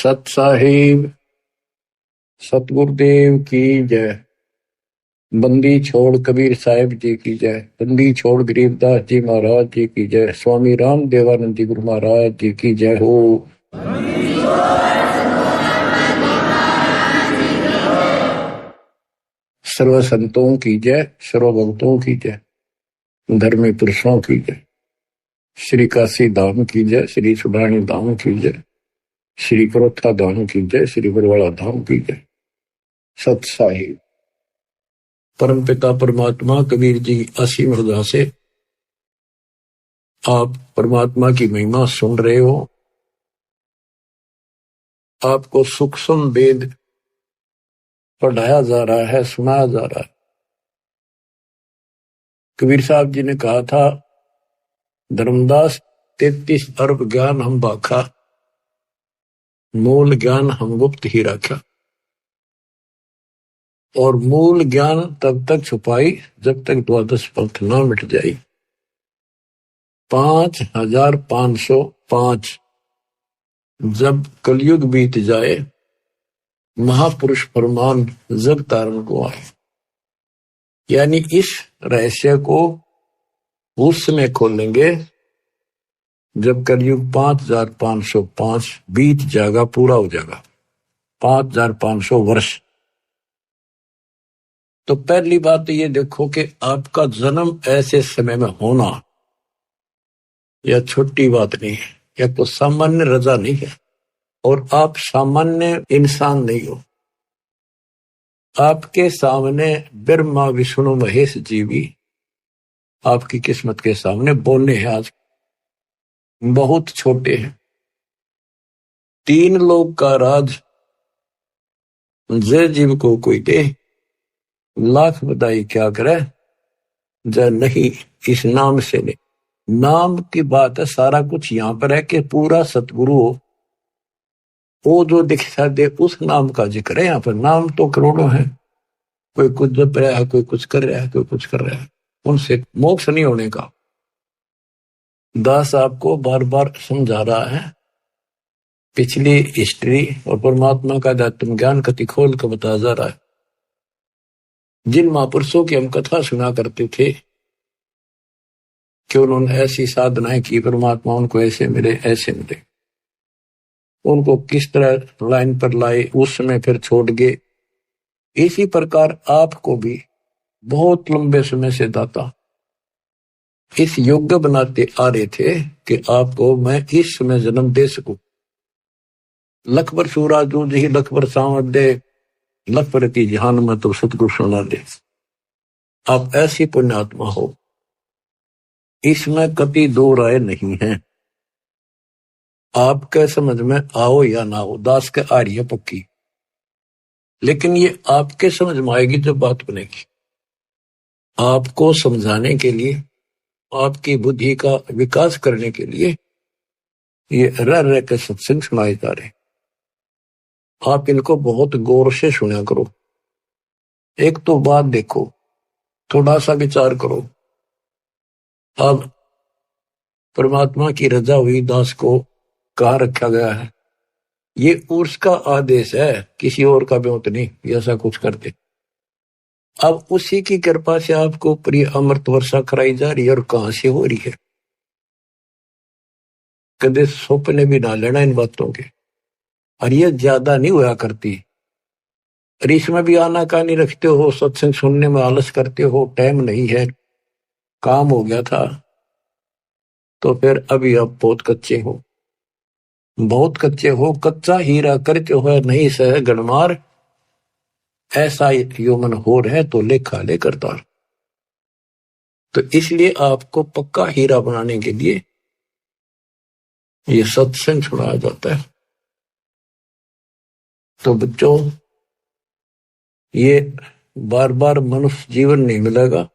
सत साहिब सतगुरुदेव की जय। बंदी छोड़ कबीर साहिब जी की जय। बंदी छोड़ गरीबदास जी महाराज जी की जय। स्वामी राम देवानंद जी गुरु महाराज जी की जय हो। सर्व संतों की जय, सर्व भक्तों की जय, धर्मी पुरुषों की जय। श्री काशी धाम की जय, श्री सुडानी धाम की जय, श्री करोथा धाम की जय, श्री बरवाड़ा धाम की जय। सत साहिब परम पिता परमात्मा कबीर जी असीम हृदय से आप परमात्मा की महिमा सुन रहे हो। आपको सूक्ष्म वेद पढ़ाया जा रहा है, सुनाया जा रहा है। कबीर साहब जी ने कहा था, धर्मदास 33 अरब ज्ञान हम बाखा, मूल ज्ञान हम गुप्त ही रखा। और मूल ज्ञान तब तक छुपाई जब तक द्वादश पंथ न मिट जाई। 5505 जब कलयुग बीत जाए, महापुरुष फरमान जग तारण को आए। यानी इस रहस्य को उस समय खोलेंगे जब कलयुग 5505 बीत जाएगा, पूरा हो जाएगा 5500 वर्ष। तो पहली बात ये देखो कि आपका जन्म ऐसे समय में होना यह छोटी बात नहीं है, यह तो सामान्य रजा नहीं है। और आप सामान्य इंसान नहीं हो। आपके सामने ब्रह्मा विष्णु महेश जी भी आपकी किस्मत के सामने बोलने हैं। आज बहुत छोटे हैं। 3 लोग का राज जय जीव को कोई दे, लाख बधाई क्या करे, जय नहीं इस नाम से नहीं। नाम की बात है, सारा कुछ यहां पर है कि पूरा सतगुरु हो, वो जो दिखा दे उस नाम का जिक्र है। यहाँ पर नाम तो करोड़ों है, कोई कुछ जप रहा है, कोई कुछ कर रहा है, कोई कुछ कर रहा है। उनसे मोक्ष नहीं होने का। दास आपको बार बार समझा रहा है पिछली हिस्ट्री, और परमात्मा का आत्म ज्ञान कति खोल कर बता जा रहा है। जिन महापुरुषों की हम कथा सुना करते थे कि उन्होंने ऐसी साधनाएं की, परमात्मा उनको ऐसे मिले ऐसे मिले, उनको किस तरह लाइन पर लाए, उस समय फिर छोड़ गए। इसी प्रकार आपको भी बहुत लंबे समय से दाता इस योग्य बनाते आ रहे थे कि आपको मैं इस समय जन्म दे सकूं। लखबर सूराजू जी लखबर सावत दे, लखबर की जहान में तो सतगुरु सुना दे। आप ऐसी पुण्यात्मा हो, इसमें कभी दो राय नहीं है। आपके समझ में आओ या ना हो, दास के आ रही है पक्की, लेकिन ये आपके समझ में आएगी जब बात बनेगी। आपको समझाने के लिए, आपकी बुद्धि का विकास करने के लिए ये रह रह के सत्संग सुनाए जा रहे। आप इनको बहुत गौर से सुना करो। एक तो बात देखो, थोड़ा सा विचार करो। अब परमात्मा की रजा हुई, दास को कहाँ रखा गया है? ये उर्स का आदेश है, किसी और का ब्योत नहीं ऐसा कुछ करते। अब उसी की कृपा से आपको प्रिय अमृत वर्षा कराई जा रही है। और कहां से हो रही है? कदे सपने भी ना लेना इन बातों के। और ये ज्यादा नहीं हुआ करती। और इसमें भी आना कहानी रखते हो, सत्संग सुनने में आलस करते हो, टाइम नहीं है, काम हो गया था, तो फिर अभी आप बहुत कच्चे हो, बहुत कच्चे हो। कच्चा हीरा करते हो नहीं सह गणमार, ऐसा यौमन हो रहे तो लेखा ले करतार। तो इसलिए आपको पक्का हीरा बनाने के लिए ये सत्संग सुनाया जाता है। तो बच्चों, ये बार बार मनुष्य जीवन नहीं मिलेगा।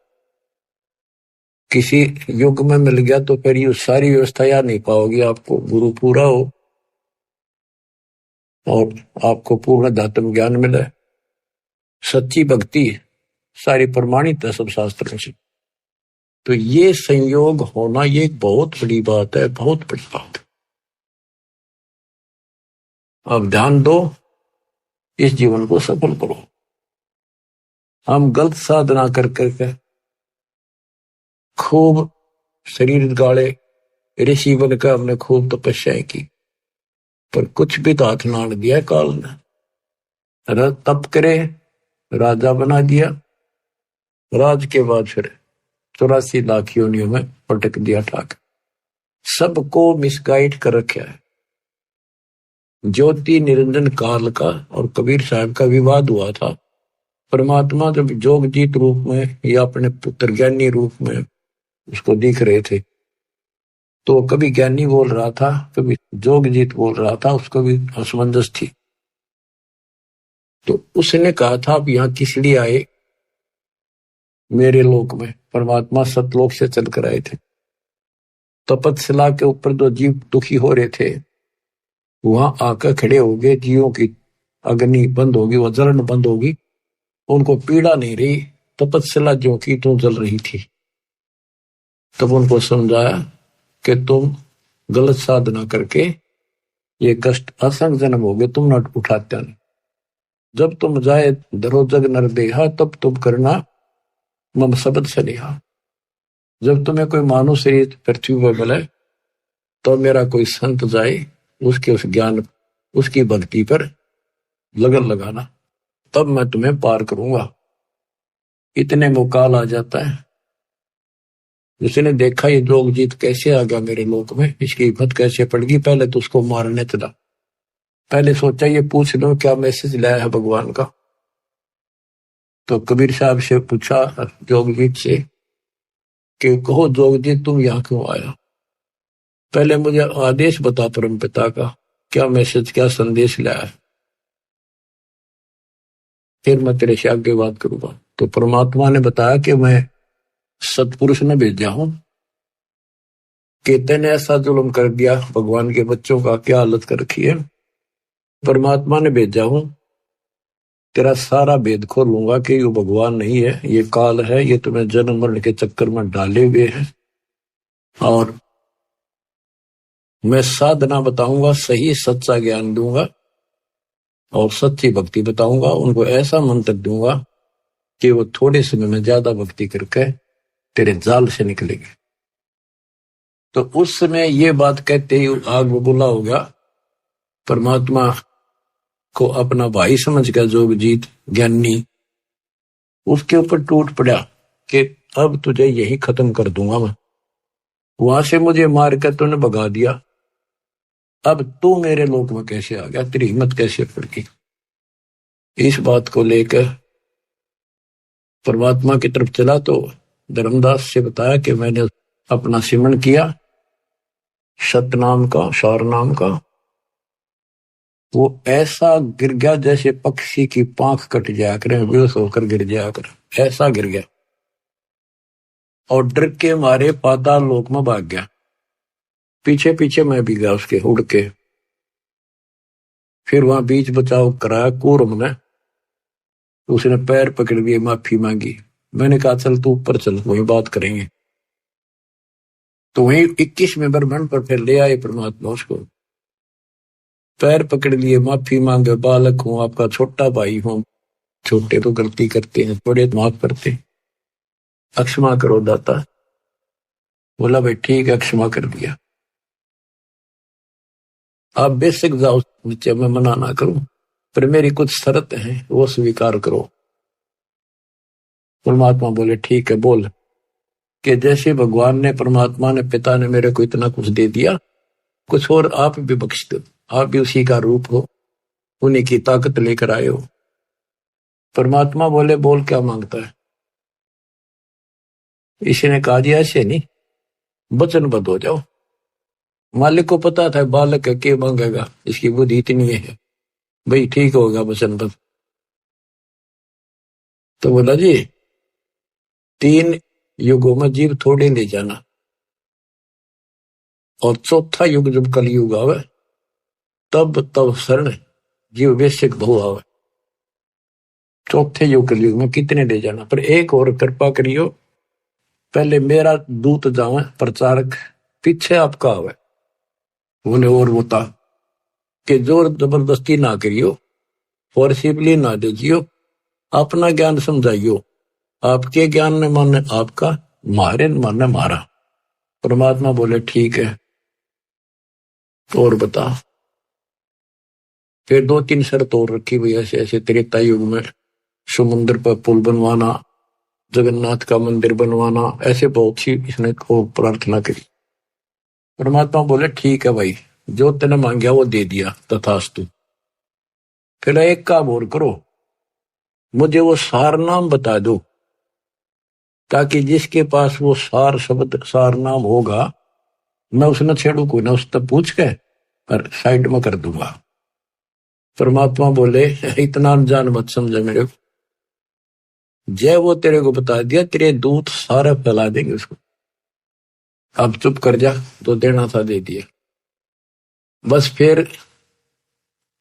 किसी युग में मिल गया तो फिर ये सारी व्यवस्था याद नहीं पाओगी। आपको गुरु पूरा हो और आपको पूर्ण आत्म ज्ञान मिले, सच्ची भक्ति सारी प्रमाणित है सब शास्त्रों से। तो ये संयोग होना ये एक बहुत बड़ी बात है, बहुत बड़ी बात। अब ध्यान दो, इस जीवन को सफल करो। हम गलत साधना कर करके खूब शरीर गाड़े, ऋषि बनकर हमने खूब तपस्याएं की, पर कुछ भी तो हाथ ना दिया काल ने। तप करे, राजा बना दिया, राज के बाद फिर 84 लाख योनियों में पटक दिया ठाक। सबको मिसगाइड कर रखा है। ज्योति निरंजन काल का और कबीर साहब का विवाद हुआ था। परमात्मा जब जोगजीत रूप में या अपने पुत्र ज्ञानी रूप में उसको दिख रहे थे, तो कभी ज्ञानी बोल रहा था, कभी जोगजीत बोल रहा था, उसको भी असमंजस थी। तो उसने कहा था, आप यहाँ किस लिए आए मेरे लोक में? परमात्मा सतलोक से चलकर आए थे। तपतशिला के ऊपर जो जीव दुखी हो रहे थे, वहां आकर खड़े हो गए। जीवों की अग्नि बंद होगी, वह जलन बंद होगी, उनको पीड़ा नहीं रही। तपतशिला जो की तो जल रही थी। तब उनको समझाया कि तुम गलत साधना करके ये कष्ट असंग जन्म हो गए, तुम न उठाते नहीं। जब तुम जाए धरो जग नर देहा, तब तुम करना मम शब्द सनेहा। जब तुम्हें कोई मानो शरीर पृथ्वी पर मिले, तो मेरा कोई संत जाए, उसके उस ज्ञान, उसकी भक्ति पर लगन लगाना, तब मैं तुम्हें पार करूंगा। इतने में काल आ जाता है। जिसने देखा ये जोगजीत कैसे आ गया मेरे लोक में, इसकी हिम्मत कैसे पड़ गई, पहले तो उसको मारने चला। पहले सोचा ये पूछ लो क्या मैसेज लाया है भगवान का। तो कबीर साहब से पूछा जोगजीत से कि कहो जोगजीत, तुम यहाँ क्यों आया? पहले मुझे आदेश बता परम पिता का, क्या मैसेज, क्या संदेश लाया है, फिर मैं तेरे से आगे बात करूंगा। तो परमात्मा ने बताया कि मैं सतपुरुष ने भेजा हूं कि तेने ऐसा जुल्म कर दिया, भगवान के बच्चों का क्या हालत कर रखी है। परमात्मा ने भेजा हूं, तेरा सारा भेद खोलूंगा कि ये भगवान नहीं है, ये काल है, ये तुम्हें जन्म मरण के चक्कर में डाले हुए है। और मैं साधना बताऊंगा, सही सच्चा ज्ञान दूंगा और सच्ची भक्ति बताऊंगा। उनको ऐसा मंत्र दूंगा कि वो थोड़े समय में ज्यादा भक्ति करके तेरे जाल से निकलेंगे। तो उस समय ये बात कहते ही आग बबूला हो गया। परमात्मा को अपना भाई समझ कर जोगजीत ज्ञानी उसके ऊपर टूट पड़ा कि अब तुझे यही खत्म कर दूंगा मैं। वहां से मुझे मार कर तूने भगा दिया, अब तू मेरे लोक में कैसे आ गया, तेरी हिम्मत कैसे पड़ गई। इस बात को लेकर परमात्मा की तरफ चला तो धर्मदास से बताया कि मैंने अपना सिमरण किया सतनाम का, सार नाम का। वो ऐसा गिर गया जैसे पक्षी की पांख कट जाया करे, बेहोश होकर गिर जाया कर, ऐसा गिर गया। और डर के मारे पाताल लोक में भाग गया। पीछे पीछे मैं भी गया उसके उड़ के। फिर वहां बीच बचाव कराया कूर्म ने, उसने पैर पकड़ लिए, माफी मांगी। मैंने कहा चल तू ऊपर चल, वही बात करेंगे। तो वही 21वें ब्रह्मांड पर फिर ले आए परमात्मा उसको। पैर पकड़ लिए, माफी मांगे, बालक हूं, आपका छोटा भाई हूं, छोटे तो गलती करते हैं, बड़े तो माफ करते, अक्षमा करो दाता। बोला भाई ठीक है, क्षमा कर दिया। आप बेशक जाओ नीचे, मैं मना ना करूं, पर मेरी कुछ शर्त है, वो स्वीकार करो। परमात्मा बोले ठीक है बोल। कि जैसे भगवान ने, परमात्मा ने, पिता ने मेरे को इतना कुछ दे दिया, कुछ और आप भी बख्श दो। आप भी उसी का रूप हो, उन्हीं की ताकत लेकर आए हो। परमात्मा बोले बोल क्या मांगता है? इसने कहा जी ऐसे नहीं, वचनबद्ध हो जाओ। मालिक को पता था बालक है, क्या मांगेगा, इसकी बुद्धि इतनी है, भाई ठीक होगा वचनबद्ध। तो बोला जी 3 युगों में जीव थोड़े ले जाना, और चौथा युग जब कलयुग आवे तब शरण जीव बेशक बहु आवे। चौथे युग कलयुग में कितने ले जाना, पर एक और कृपा करियो, पहले मेरा दूत जावे प्रचारक, पीछे आपका आवे। बोले और बता कि जोर जबरदस्ती ना करियो, फोर्सिबली ना दीजियो, अपना ज्ञान समझाइयो। आपके ज्ञान ने माने आपका, मारे माने मारा। परमात्मा बोले ठीक है, और बता। फिर 2-3 शर्त और रखी हुई, ऐसे ऐसे त्रेता युग में समुद्र पर पुल बनवाना, जगन्नाथ का मंदिर बनवाना, ऐसे बहुत सी इसने को प्रार्थना करी। परमात्मा बोले ठीक है भाई, जो तेने मांगा वो दे दिया, तथास्तु। फिर एक काम और करो, मुझे वो सार नाम बता दो, ताकि जिसके पास वो सार शब्द सार नाम होगा, मैं उसने छेड़ू को ना, उससे पूछ के पर साइड में कर दूंगा। परमात्मा बोले इतना अनजान मत समझे मेरे को, जय वो तेरे को बता दिया, तेरे दूत सारा फैला देंगे उसको। अब चुप कर जा, तो देना था दे दिया। बस फिर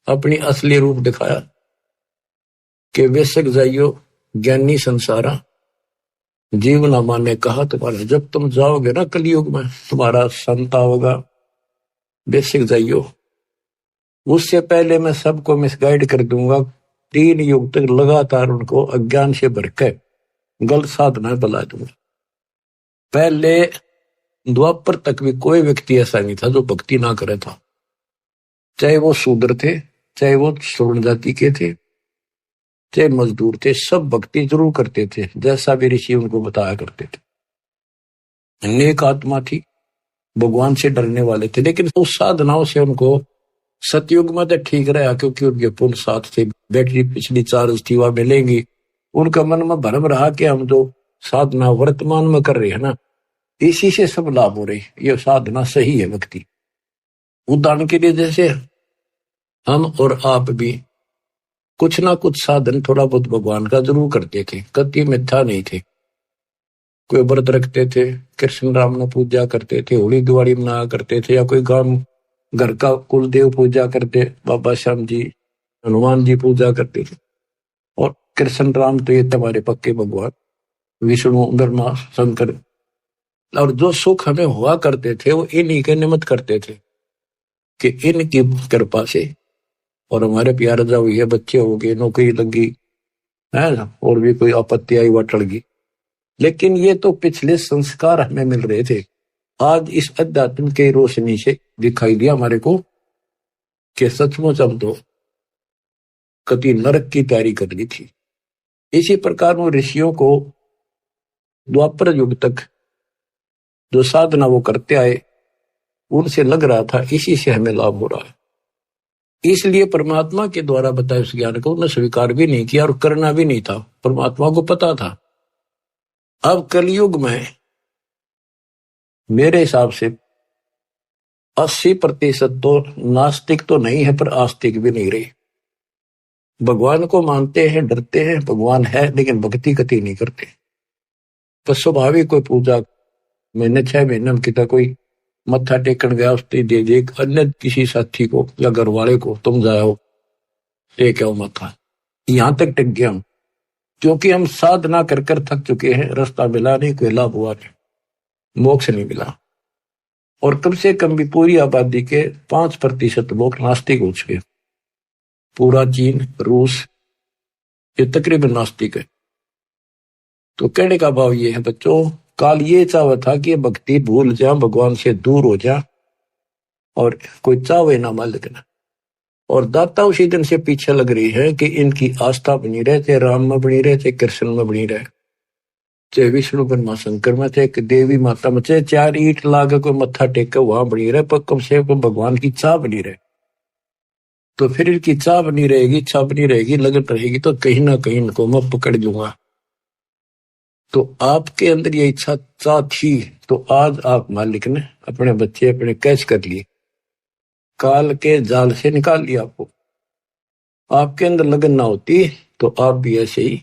अपनी असली रूप दिखाया कि बेशक जाइयो ज्ञानी संसारा, जीवनामा ने कहा तुम्हारा, जब तुम जाओगे ना कलयुग में, तुम्हारा संता होगा, बेशक जाइयो। उससे पहले मैं सबको मिसगाइड कर दूंगा, 3 युग तक लगातार उनको अज्ञान से भर के गलत साधना बला दूंगा। पहले द्वापर तक भी कोई व्यक्ति ऐसा नहीं था जो भक्ति ना करे था, चाहे वो शूद्र थे, चाहे वो श्रवण जाति के थे, चाहे मजदूर थे, सब भक्ति जरूर करते थे, जैसा भी ऋषि उनको बताया करते थे। नेक आत्मा थी, भगवान से डरने वाले थे, लेकिन उस साधनाओं से उनको सतयुग में तो ठीक रहा, क्योंकि उनके पुल साथ थे, बैटरी पिछली चार्ज थी, वह मिलेंगी। उनका मन में भरम रहा कि हम जो साधना वर्तमान में कर रहे हैं ना, इसी से सब लाभ हो रहे, ये साधना सही है भक्ति। उदाहरण के लिए जैसे हम और आप भी कुछ ना कुछ साधन थोड़ा बहुत भगवान का जरूर करते थे, कति मिथ्या नहीं थे। कोई व्रत रखते थे, कृष्ण राम ने पूजा करते थे, होली दिवाली मनाया करते थे, या कोई गांव घर का कुलदेव पूजा करते, बाबा श्याम जी, हनुमान जी पूजा करते थे। और कृष्ण राम तो ये तुम्हारे पक्के भगवान, विष्णु ब्रह्मा शंकर। और जो सुख हमें हुआ करते थे वो इन्हीं के निमित्त करते थे, कि इनकी कृपा से, और हमारे प्यार जा हुई है, बच्चे हो गए, नौकरी लगी है ना, और भी कोई आपत्ति आई वह टल गई। लेकिन ये तो पिछले संस्कार हमें मिल रहे थे। आज इस अध्यात्म के रोशनी से दिखाई दिया हमारे को कि सचमुच हम तो कभी नरक की तैयारी कर ली थी। इसी प्रकार वो ऋषियों को द्वापर युग तक जो साधना वो करते आए, उनसे लग रहा था इसी से हमें लाभ हो रहा है, इसलिए परमात्मा के द्वारा बताए उस ज्ञान को उन्हें स्वीकार भी नहीं किया और करना भी नहीं था। परमात्मा को पता था। अब कलयुग में मेरे हिसाब से 80% तो नास्तिक तो नहीं है, पर आस्तिक भी नहीं रही। भगवान को मानते हैं, डरते हैं, भगवान है, लेकिन भक्ति कति नहीं करते। तो स्वाभाविक कोई पूजा महीने 6 महीने में कितना कोई मत्था टेकन गया, उसने दे दे अन्य किसी साथी को या घर वाले को, तुम जाओ टेक आओ मत्था। यहां तक टिक गया हम, क्योंकि हम साधना कर कर थक चुके हैं, रास्ता मिला नहीं, कोई लाभ हुआ नहीं, मोक्ष नहीं मिला। और कम से कम भी पूरी आबादी के 5% लोग नास्तिक हो चुके। पूरा चीन, रूस, ये तकरीबन नास्तिक है। तो कहने का भाव ये है बच्चों, काल ये चाहवा था कि भक्ति भूल जा, भगवान से दूर हो जा, और कोई चावे ना मालिक ना। और दाता उसी दिन से पीछे लग रही है कि इनकी आस्था बनी रहे, चाहे राम में बनी रहे, चाहे कृष्ण में बनी रहे, चाहे विष्णु ब्रह्मा शंकर में, चाहे देवी माता में, चाहे 4 ईंट लागे कोई मत्था टेक के वहां बनी रहे, पर कम से कम भगवान की चाह बनी रहे। तो फिर इनकी चाह बनी रहेगी, इच्छा बनी रहेगी, लगन रहेगी, तो कहीं ना कहीं इनको मैं पकड़ लूंगा। तो आपके अंदर ये इच्छा चाह थी, तो आज आप मालिक ने अपने बच्चे अपने कैच कर लिए, काल के जाल से निकाल लिया आपको। आपके अंदर लगन ना होती तो आप भी ऐसे ही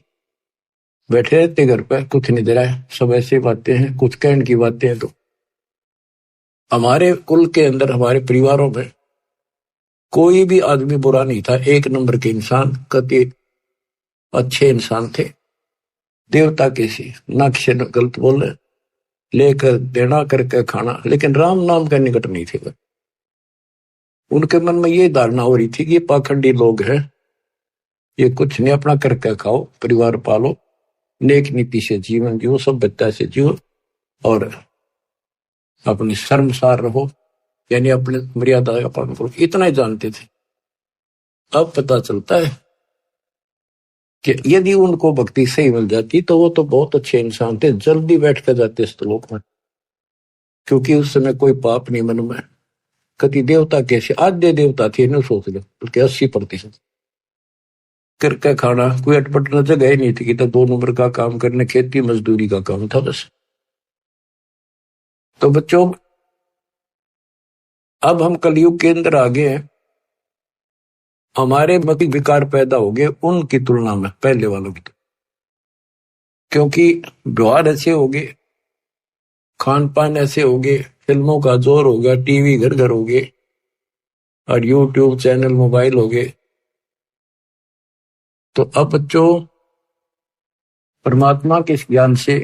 बैठे रहते घर पे, कुछ नहीं दे रहा है, सब ऐसे बातें हैं, कुछ कहने की बातें हैं। तो हमारे कुल के अंदर, हमारे परिवारों में कोई भी आदमी बुरा नहीं था, 1 नंबर के इंसान, कति अच्छे इंसान थे, देवता के सी, ना किसी ने गलत बोले, लेकर देना करके खाना, लेकिन राम नाम का निकट नहीं थे। उनके मन में ये धारणा हो रही थी कि ये पाखंडी लोग हैं, ये कुछ नहीं, अपना करके खाओ, परिवार पालो, नेक नीति से जीवन जियो, सभ्यता से जियो और अपनी शर्मसार रहो, यानी अपने मर्यादा का पालन करो, इतना ही जानते थे। अब पता चलता है कि यदि उनको भक्ति सही मिल जाती तो वो तो बहुत अच्छे इंसान थे, जल्दी बैठ कर जाते इस लोक में, क्योंकि उस समय कोई पाप नहीं मन में। कति देवता कैसे आद्य देवता थे, इन्हें सोच लो, बल्कि 80% करके खाना, कोई अटपट न जगह ही नहीं थी कि तो 2 नंबर का काम करने, खेती मजदूरी का काम था बस। तो बच्चों, अब हम कलयुग के अंदर आ गए हैं, हमारे मति विकार पैदा हो गए उनकी तुलना में, पहले वालों की, क्योंकि व्यवहार ऐसे हो गए, खान पान ऐसे हो गए, फिल्मों का जोर हो गया, टीवी घर घर हो गए और यूट्यूब चैनल मोबाइल हो गए। तो अब बच्चों, परमात्मा के ज्ञान से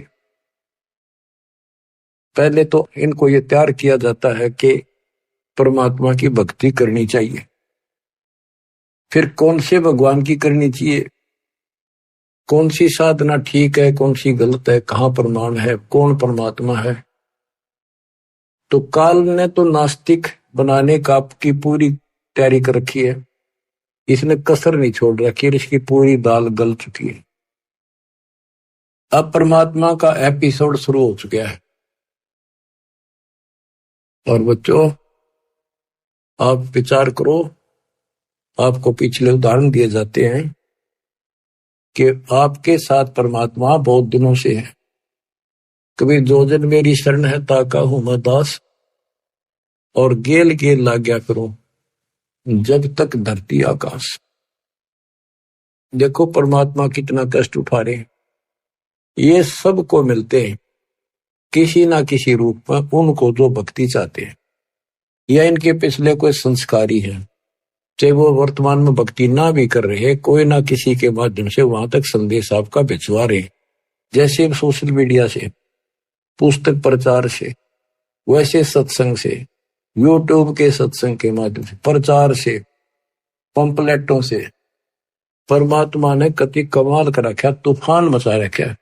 पहले तो इनको ये तैयार किया जाता है कि परमात्मा की भक्ति करनी चाहिए, फिर कौन से भगवान की करनी चाहिए, कौन सी साधना ठीक है, कौन सी गलत है, कहाँ प्रमाण है, कौन परमात्मा है। तो काल ने तो नास्तिक बनाने का आपकी पूरी तैयारी कर रखी है, इसने कसर नहीं छोड़ रखी, इसकी पूरी दाल गल चुकी है। अब परमात्मा का एपिसोड शुरू हो चुका है। और बच्चों, आप विचार करो, आपको पिछले उदाहरण दिए जाते हैं कि आपके साथ परमात्मा बहुत दिनों से है। कभी जो जन मेरी शरण है ताका हूं मैं दास, और गेल गेल लाग्या करो जब तक धरती आकाश। देखो परमात्मा कितना कष्ट उठा रहे हैं, ये सबको मिलते हैं किसी ना किसी रूप में, उनको जो भक्ति चाहते हैं या इनके पिछले कोई संस्कारी है, चाहे वो वर्तमान में भक्ति ना भी कर रहे, कोई ना किसी के माध्यम से वहां तक संदेश आपका भिजवा रहे, जैसे सोशल मीडिया से, पुस्तक प्रचार से, वैसे सत्संग से, यूट्यूब के सत्संग के माध्यम से, प्रचार से, पंपलेटों से। परमात्मा ने कति कमाल कर रखा, तूफान मचा रखा,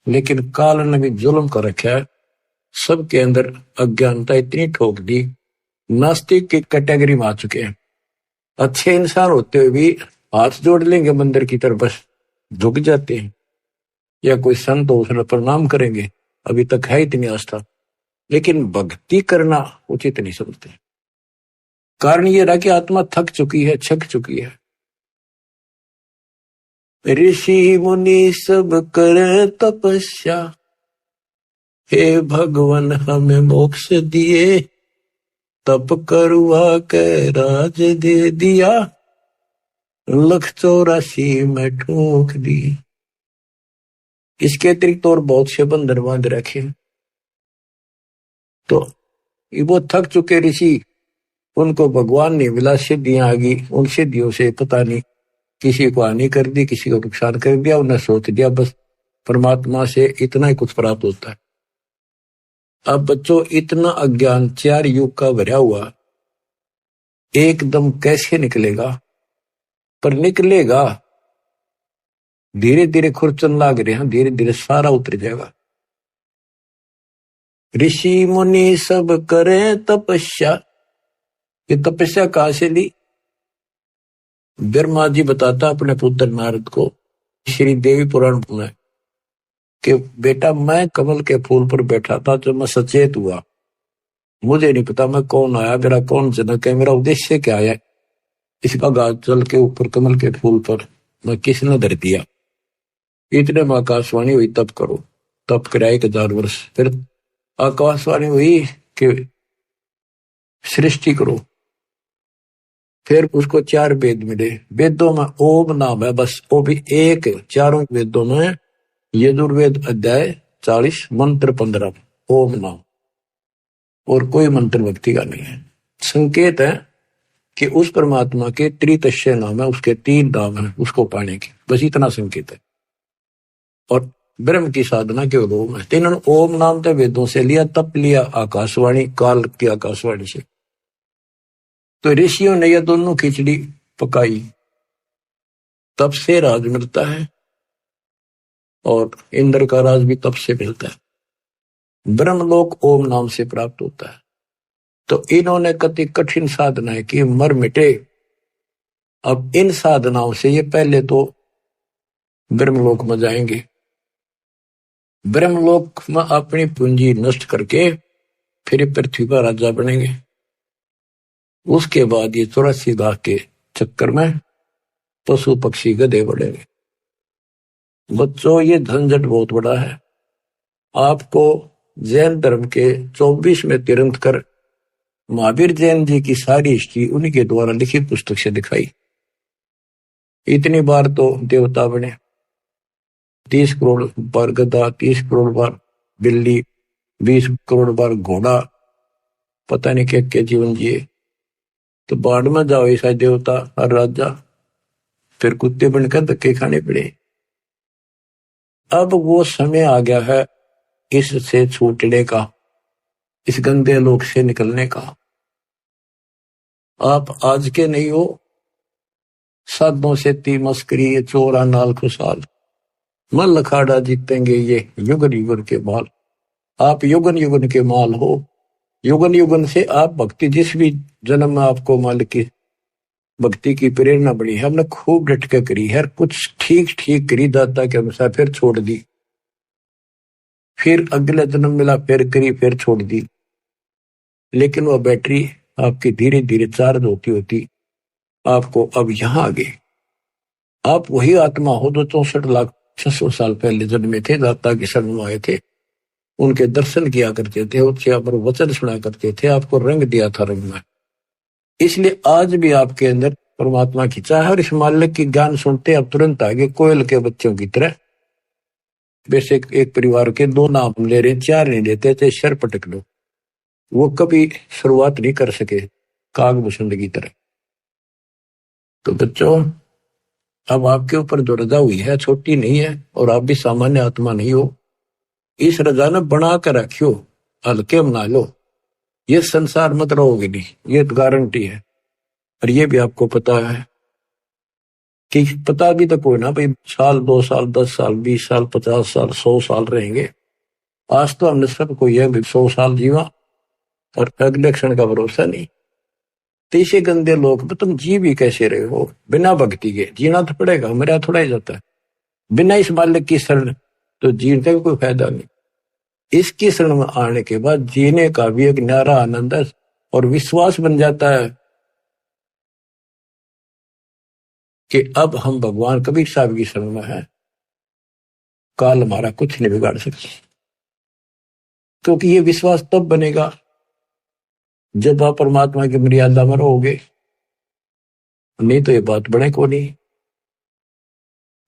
लेकिन काल ने भी जुल्म कर रखा है। सबके अंदर अज्ञानता इतनी ठोक दी, नास्तिक की कैटेगरी में आ चुके हैं। अच्छे इंसान होते हुए भी हाथ जोड़ लेंगे मंदिर की तरफ, बस झुक जाते हैं, या कोई संत हो उसने प्रणाम करेंगे, अभी तक है इतनी आस्था, लेकिन भक्ति करना उचित नहीं समझते। कारण ये रहा कि आत्मा थक चुकी है, छक चुकी है। ऋषि मुनि सब करे तपस्या, हे भगवान हमें मोक्ष दिए, तप करवा के राज दे दिया, 184 में ठोक दी। इसके अतिरिक्त और बहुत से बंधन बांध रखे। तो वो थक चुके ऋषि, उनको भगवान ने मिला, सिद्धियां आ गई, उन सिद्धियों से पता नहीं किसी को हानि कर दी, किसी को नुकसान कर दिया, उन्हें सोच दिया बस परमात्मा से इतना ही कुछ प्राप्त होता है। अब बच्चों, इतना अज्ञान 4 युग का भरा हुआ एकदम कैसे निकलेगा? पर निकलेगा, धीरे धीरे खुरचन लाग रहे हैं, धीरे धीरे सारा उतर जाएगा। ऋषि मुनि सब करे तपस्या, ये तपस्या कहां से ली? ब्रह्मा जी बताता अपने पुत्र नारद को श्री देवी पुराण में कि बेटा, मैं कमल के फूल पर बैठा था जब मैं सचेत हुआ, मुझे नहीं पता मैं कौन आया, मेरा कौन जनक है, मेरा उद्देश्य क्या है, इसका गाज जल के ऊपर कमल के फूल पर मैं किसने धर दिया। इतने में आकाशवाणी हुई, तप करो। तप कराए 1000 वर्ष, फिर आकाशवाणी हुई कि सृष्टि करो। फिर उसको 4 वेद मिले, वेदों में ओम नाम है बस, वो भी एक, चारों वेदों में यजुर्वेद अध्याय 40 मंत्र 15 ओम नाम, और कोई मंत्र भक्ति का नहीं है। संकेत है कि उस परमात्मा के त्रितस्य नाम है, उसके 3 नाम है उसको पाने की, बस इतना संकेत है। और ब्रह्म की साधना के ओम है, इन्होंने ओम नाम तो वेदों से लिया, तप लिया आकाशवाणी, काल की आकाशवाणी से। तो ऋषियों ने यह दोनों खिचड़ी पकाई, तब से राज मिलता है और इंद्र का राज भी तब से मिलता है। ब्रह्मलोक ओम नाम से प्राप्त होता है। तो इन्होंने कति कठिन साधनाएं की, मर मिटे। अब इन साधनाओं से ये पहले तो ब्रह्मलोक में जाएंगे, ब्रह्मलोक में अपनी पूंजी नष्ट करके फिर पृथ्वी पर राजा बनेंगे। उसके बाद ये 84 लाख के चक्कर में पशु पक्षी गधे बढ़ेंगे। बच्चों, ये झंझट बहुत बड़ा है। आपको जैन धर्म के 24वें तीर्थंकर महावीर जैन जी की सारी हिस्ट्री उन्हीं के द्वारा लिखी पुस्तक से दिखाई। इतनी बार तो देवता बने, 30 करोड़ बार गधा, 30 करोड़ बार बिल्ली, 20 करोड़ बार घोड़ा, पता नहीं क्या क्या जीवन जिए। तो बाढ़ में जाओ ऐसा देवता और राजा, फिर कुत्ते बनकर धक्के खाने पड़े। अब वो समय आ गया है इससे छूटने का, इस गंदे लोक से निकलने का। आप आज के नहीं हो, साधों से ती मस्करी चोरा नाल खुशहाल, मल अखाड़ा जीतेंगे ये युगन युगन के माल। आप युगन युगन के माल हो। युगन युगन से आप भक्ति, जिस भी जन्म में आपको मालिक की भक्ति की प्रेरणा बनी है, हमने खूब डट के करी है, कुछ ठीक ठीक करी दाता के अनुसार, फिर छोड़ दी, फिर अगला जन्म मिला, फिर करी, फिर छोड़ दी। लेकिन वह बैटरी आपकी धीरे धीरे चार्ज होती होती आपको अब यहां आ गई। आप वही आत्मा हो जो 64,600 साल पहले जन्मे थे, दाता के शरण में आए थे, उनके दर्शन किया करते थे, उससे आप वचन सुना करते थे, आपको रंग दिया था रंग में। इसलिए आज भी आपके अंदर परमात्मा की चाह है। और इस मालिक की ज्ञान सुनते आप तुरंत आगे कोयल के बच्चों की तरह। वैसे एक परिवार के 2 नाम ले रहे, 4 नहीं लेते थे, शर पटक लो। वो कभी शुरुआत नहीं कर सके कागभूषण की तरह। तो बच्चों, अब आपके ऊपर जो रजा हुई है छोटी नहीं है, और आप भी सामान्य आत्मा नहीं हो। इस रजा ने बना कर रखियो, हल्के बना लो। ये संसार मत रहोगे नहीं, ये तो गारंटी है। और ये भी आपको पता है कि पता भी तो कोई ना भाई, साल 2 साल 10 साल 20 साल 50 साल 100 साल रहेंगे। आज तो हमने सबको यह भी 100 साल जीवा और अगले क्षण का भरोसा नहीं। तीसरे गंदे लोग में तुम जी भी कैसे रहे हो बिना भक्ति के? जीना तो पड़ेगा, मेरा थोड़ा ही जाता है। बिना इस मालिक की शरण तो जीने का कोई फायदा नहीं। इसकी शरण में आने के बाद जीने का भी एक न्यारा आनंद है और विश्वास बन जाता है कि अब हम भगवान कबीर साहब की शरण में है, काल हमारा कुछ नहीं बिगाड़ सकता। क्योंकि ये विश्वास तब बनेगा जब आप परमात्मा की मर्यादा में रहोगे, नहीं तो ये बात बने को नहीं।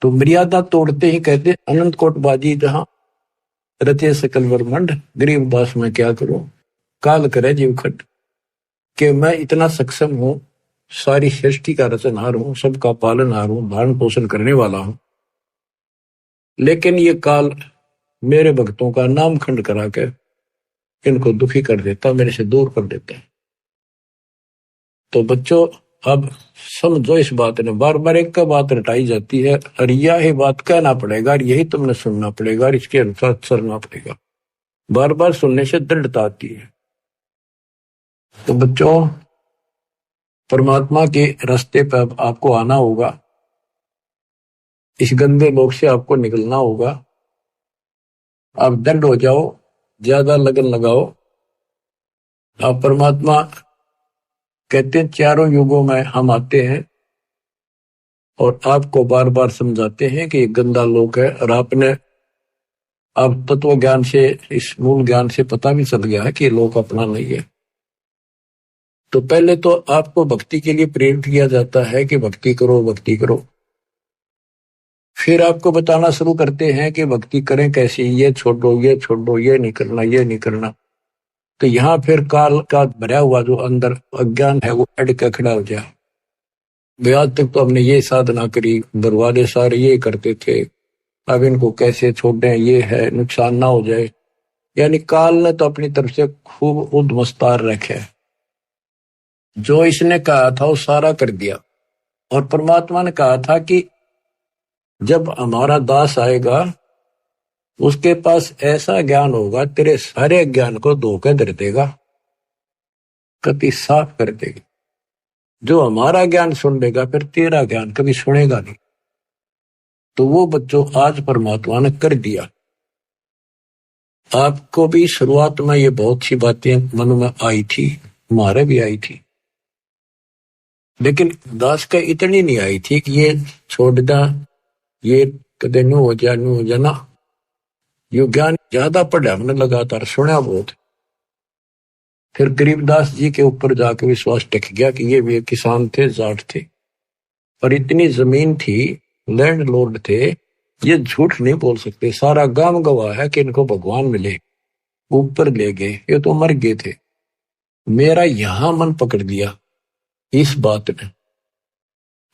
तो मर्यादा तोड़ते ही कहते अनंत कोट बाजी जहां रचे सकल ब्रह्मंड, गरीब दास में क्या करूं, काल करे जीव खट। कि मैं इतना सक्षम हूं, सारी सृष्टि का रचनहार हूं, सबका पालनहार हूं, धारण पोषण करने वाला हूं, लेकिन ये काल मेरे भक्तों का नाम खंड करा के इनको दुखी कर देता, मेरे से दूर कर देता है। तो बच्चों, अब समझो इस बात ने, बार बार एक का बात रटाई जाती है और यही बात कहना पड़ेगा और यही तुमने सुनना पड़ेगा और इसके अनुसार चलना पड़ेगा। बार बार सुनने से दृढ़ता आती है। तो बच्चों, परमात्मा के रास्ते पर आपको आना होगा, इस गंदे लोक से आपको निकलना होगा। आप दृढ़ हो जाओ, ज्यादा लगन लगाओ। आप परमात्मा कहते हैं 4 युगों में हम आते हैं और आपको बार बार समझाते हैं कि ये गंदा लोक है। और आपने अब तत्व ज्ञान से, इस मूल ज्ञान से पता भी चल गया है कि ये लोक अपना नहीं है। तो पहले तो आपको भक्ति के लिए प्रेरित किया जाता है कि भक्ति करो, भक्ति करो। फिर आपको बताना शुरू करते हैं कि भक्ति करें कैसी, ये छोड़ो, ये छोड़ो, ये नहीं करना, ये नहीं करना। तो यहाँ फिर काल का भरा हुआ जो अंदर अज्ञान है वो अड़ के खड़ा हो जाए। आज तक तो हमने ये साधना करी, दरवाजे सारे ये करते थे, अब इनको कैसे छोड़ दें, ये है नुकसान ना हो जाए। यानी काल ने तो अपनी तरफ से खूब उद्मस्तार रखे। जो इसने कहा था वो सारा कर दिया। और परमात्मा ने कहा था कि जब हमारा दास आएगा उसके पास ऐसा ज्ञान होगा तेरे सारे ज्ञान को धोखे धर देगा, कति साफ कर देगा। जो हमारा ज्ञान सुन लेगा फिर तेरा ज्ञान कभी सुनेगा नहीं। तो वो बच्चों आज परमात्मा ने कर दिया। आपको भी शुरुआत में ये बहुत सी बातें मन में आई थी, हमारे भी आई थी, लेकिन दास का इतनी नहीं आई थी कि ये छोड़ दा, ये कदे नु हो जा ना। यो ज्ञान ज्यादा पढ़ा हमने, लगातार सुना बहुत। फिर गरीबदास जी के ऊपर जाके विश्वास टिक गया कि ये भी किसान थे, जाट थे, और इतनी जमीन थी, लैंड लॉर्ड थे, ये झूठ नहीं बोल सकते। सारा गांव गवाह है कि इनको भगवान मिले, ऊपर ले गए, ये तो मर गए थे। मेरा यहां मन पकड़ लिया इस बात ने,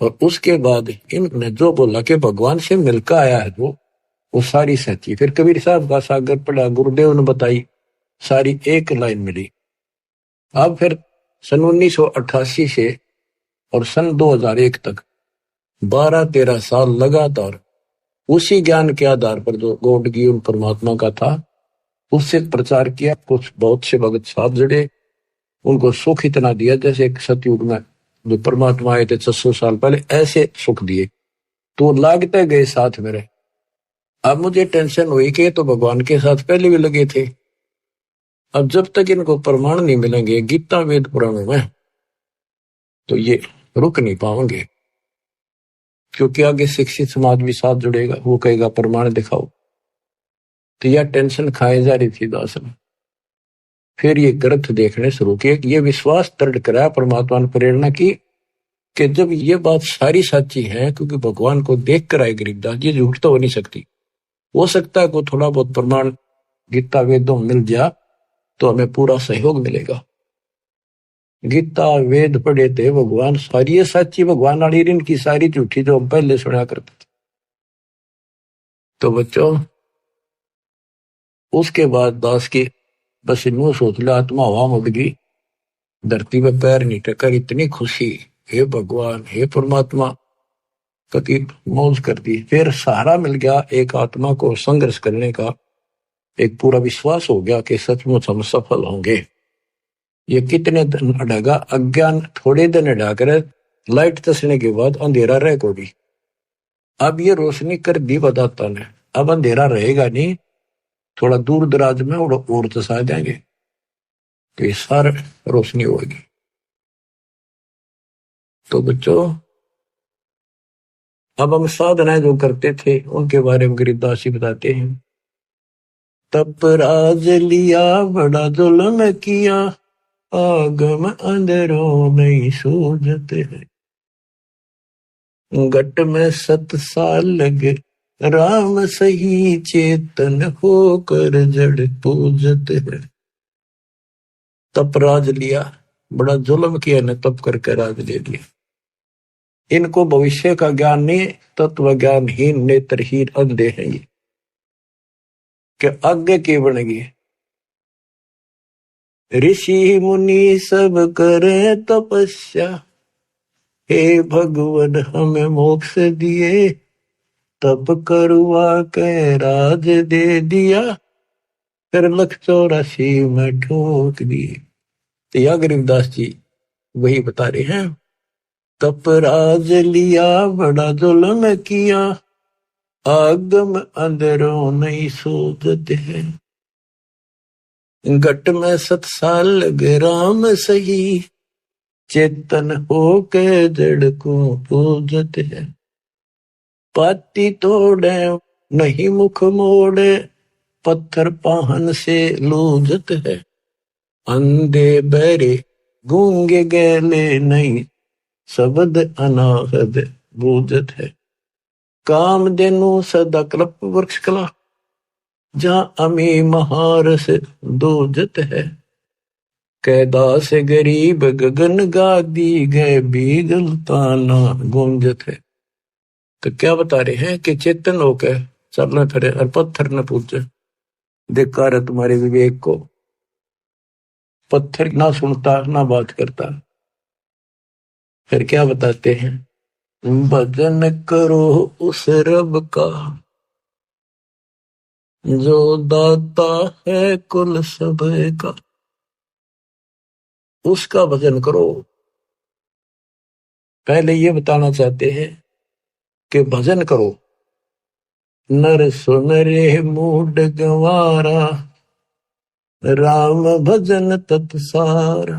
और उसके बाद इन्होंने जो बोला कि भगवान से मिलकर आया है वो सारी सच्ची। फिर कबीर साहब का सागर पढ़ा, गुरुदेव ने बताई, सारी एक लाइन मिली। अब फिर सन 1988 से और सन 2001 तक 12-13 साल लगातार उसी ज्ञान के आधार पर जो गॉड गिवन परमात्मा का था उससे प्रचार किया। कुछ बहुत से भगत साहब जड़े, उनको सुख इतना दिया जैसे एक सतयुग में जो परमात्मा आए थे 600 साल पहले, ऐसे सुख दिए। तो लागते गए साथ मेरे। अब मुझे टेंशन हुई कि तो भगवान के साथ पहले भी लगे थे, अब जब तक इनको प्रमाण नहीं मिलेंगे गीता वेद पुराणों में तो ये रुक नहीं पाएंगे, क्योंकि आगे शिक्षित समाज भी साथ जुड़ेगा, वो कहेगा प्रमाण दिखाओ। तो यह टेंशन खाए जा रही थी दास ने। फिर ये ग्रंथ देखने शुरू किए कि ये विश्वास दृढ़ कराया परमात्मा ने प्रेरणा की कि जब ये बात सारी सच्ची है, क्योंकि भगवान को देख कर आए गरीबदास, ये झूठ तो हो नहीं सकती। हो सकता है को थोड़ा बहुत प्रमाण गीता वेदों मिल जाए तो हमें पूरा सहयोग मिलेगा। गीता वेद पढ़े थे भगवान सारी सच्ची भगवान वाली, इनकी सारी झूठी जो हम पहले सुना करते थे। तो बच्चों उसके बाद दास की बस इनू सोच लिया, आत्मा हवा मुड़ गई, धरती पे पैर नहीं टकर, इतनी खुशी, हे भगवान हे परमात्मा, कति मौज कर दी। फिर सहारा मिल गया एक आत्मा को संघर्ष करने का, एक पूरा विश्वास हो गया कि सचमुच हम सफल होंगे। ये कितने दिन अड़ेगा, अज्ञान थोड़े दिन अड़ा कर लाइट तसने के बाद अंधेरा रह को भी। अब ये रोशनी कर दी बताता ने, अब अंधेरा रहेगा नहीं, थोड़ा दूर दराज में और तसा देंगे तो ये सारा रोशनी होगी। तो बच्चों अब हम साधनाएं जो करते थे उनके बारे में गरीबदास जी बताते हैं। तप राज लिया बड़ा जुल्म किया, आगम अंदरों नहीं सूझते हैं, घट में 7 साल लगे राम सही, चेतन होकर जड़ पूजते हैं। तप राज लिया, बड़ा जुल्म किया ने, तप करके राज ले लिया। इनको भविष्य का ज्ञान नहीं, तत्व ज्ञानहीन नेत्रहीन अंधे हैं ये, कि आगे की बनेगी। ऋषि मुनि सब करे तपस्या, हे भगवान हमें मोक्ष दिए, तप करवा के राज दे दिया, फिर 184 में ठोक दिए। तो यह गरीबदास जी वही बता रहे हैं, तप राज लिया बड़ा जुल्म किया, आगम अंदरों नहीं सूझते हैं, घट में 7 साल लगे राम सही, चेतन होके जड़ को पूजते हैं। पाती तोड़े नहीं मुख मोड़े, पत्थर पाहन से लूजत है, अंधे बहरे गूंगे गैले नहीं, शब्द अनाहद बूझत है। काम देनु सदा कल्प वृक्ष कला, जहां अमी महारस दूजत है, कैदा से गरीब गगन गादी गए बीगल ताना गूंजत है। तो क्या बता रहे हैं कि चेतन होकर चलने फिरे और पत्थर न पूछे, धिक्कार है तुम्हारे विवेक को। पत्थर ना सुनता ना बात करता, फिर क्या बताते हैं, भजन करो उस रब का जो दाता है कुल सब का। उसका भजन करो। पहले ये बताना चाहते हैं कि भजन करो। नर सुन रे मूड गंवारा, राम भजन तत्सार।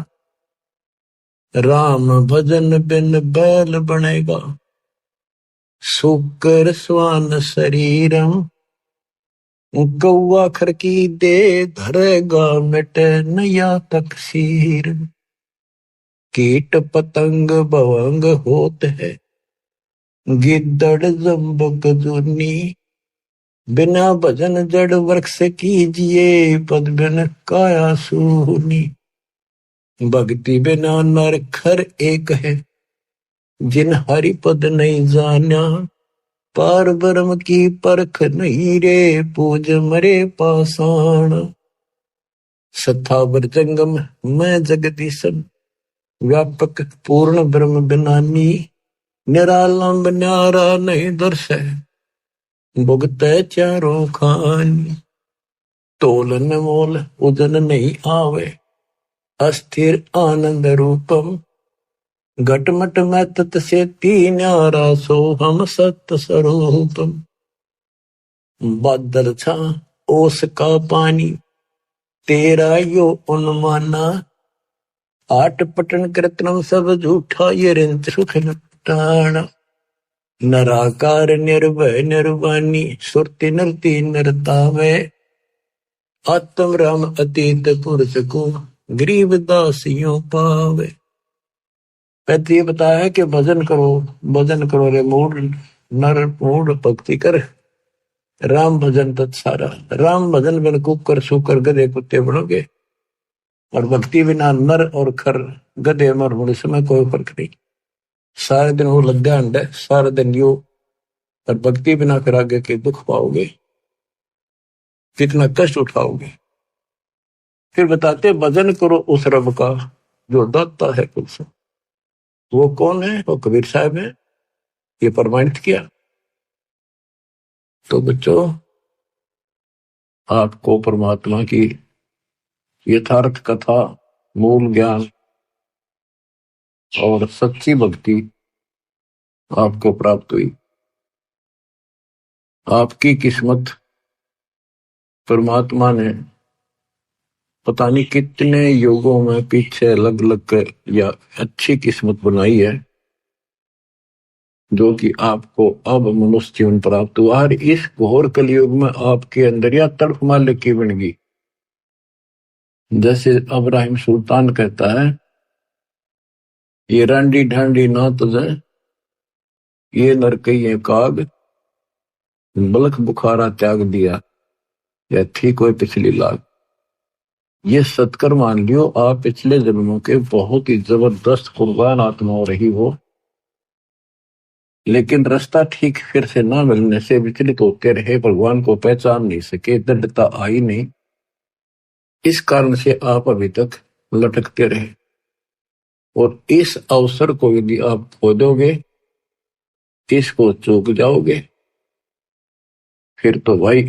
राम भजन बिन बैल बनेगा, सुकर स्वान शरीरम। कौआ खरकी दे धरेगा, मिटे नया तकसीर। कीट पतंग भवंग होत है, गिद्दड़ जम्बक जुनी। बिना भजन जड़ वृक्ष कीजिए, पद बिन काया सूनी। भक्ति बिना नर खर एक है, जिन हरि पद नहीं जाना। पार ब्रह्म की परख नहीं रे, पूज मरे पाषाण। सत्तावर जंगम मैं जगदीशन, व्यापक पूर्ण ब्रह्म बिनानी। निरालंब न्यारा नहीं दर्श है, भुगत चारों खानी। तोलन मोल उदन नहीं आवे, अस्थिर आनंद रूपम। घटमट में तत् से तीन्यारा, सो हम सत्य स्वरूपम। बादल छा ओस का पानी, तेरा यो उन्माना। आठ पटन कृतनम सब झूठा, ये रिंच सुख लटाना। नराकार निर्भय निर्वाणी, सुरति नरती नरतावे। आत्म राम अतीत पुरुष को, गरीब दासियों पावे। पहले ये बताया कि भजन करो रे मूड नर, मूड भक्ति कर। राम भजन तत्सारा। राम भजन बिन कुकर सुकर गधे कुत्ते बनोगे, और भक्ति बिना नर और खर गधे मर होने समय कोई फर्क नहीं। सारे दिन वो लग्गा अंडे, सारा दिन यो, और भक्ति बिना फिर आगे के दुख पाओगे, कितना कष्ट उठाओगे। फिर बताते भजन करो उस रब का जो दाता है कुल सब। वो कौन है? वो कबीर साहब है, ये प्रमाणित किया। तो बच्चों, आपको परमात्मा की यथार्थ कथा, मूल ज्ञान और सच्ची भक्ति आपको प्राप्त हुई। आपकी किस्मत परमात्मा ने पता नहीं कितने युगों में पीछे अलग अलग कर या अच्छी किस्मत बनाई है, जो कि आपको अब मनुष्य जीवन प्राप्त हुआ। और इस घोर कलयुग में आपके अंदर या तड़फ मालिक की बन गई। जैसे अब्राहिम सुल्तान कहता है, ये रांडी ढांडी ना तुझे, ये नरकइये काग। बलख बुखारा त्याग दिया, या थी कोई पिछली लाग। ये सत्कर मान लियो, आप पिछले जन्मों के बहुत ही जबरदस्त कुर्बान आत्मा हो रही हो, लेकिन रास्ता ठीक फिर से ना मिलने से विचलित होते रहे, भगवान को पहचान नहीं सके, दृढ़ता आई नहीं। इस कारण से आप अभी तक लटकते रहे। और इस अवसर को यदि आप खो दोगे, इसको चूक जाओगे, फिर तो भाई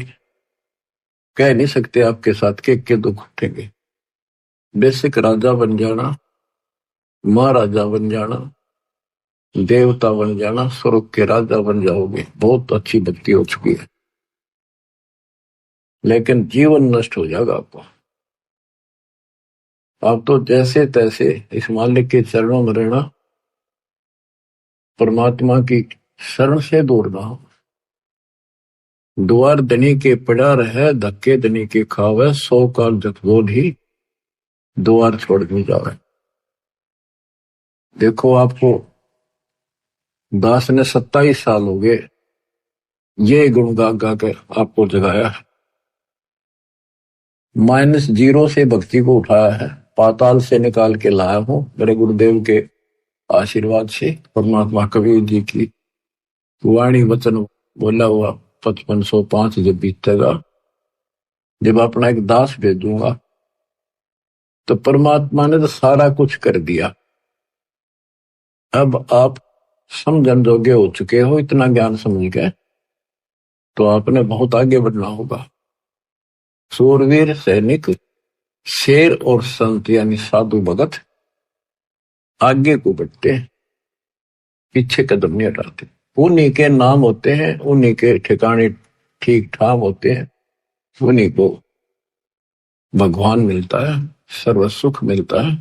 कह नहीं सकते आपके साथ के दुख उठेंगे। बेसिक राजा बन जाना, महाराजा बन जाना, देवता बन जाना, स्वर्ग के राजा बन जाओगे, बहुत अच्छी भक्ति हो चुकी है। लेकिन जीवन नष्ट हो जाएगा आपको। आप तो जैसे तैसे इस मालिक के चरणों में रहना, परमात्मा की शरण से दूर ना हो। द्वार धनी के पड़ा रहे, धक्के धनी के खावे। 100 काल जत बोध ही, द्वार छोड़ नहीं जावे। देखो, आपको दास ने 27 साल हो गए ये गुण गा गा कर आपको जगाया है। -0 से भक्ति को उठाया है, पाताल से निकाल के लाया हूं मेरे गुरुदेव के आशीर्वाद से। परमात्मा कबीर जी की वाणी वचन बोला हुआ 5505 जब बीतेगा, जब अपना एक दास भेजूंगा, तो परमात्मा ने तो सारा कुछ कर दिया। अब आप समझन जोगे हो चुके हो, इतना ज्ञान समझ के तो आपने बहुत आगे बढ़ना होगा। सूरवीर सैनिक, शेर और संत यानी साधु भगत आगे को बढ़ते हैं, पीछे कदम नहीं हटाते। उन्हीं के नाम होते हैं, उन्हीं के ठिकाने ठीक ठाक होते हैं, उन्हीं को भगवान मिलता है, सर्व सुख मिलता है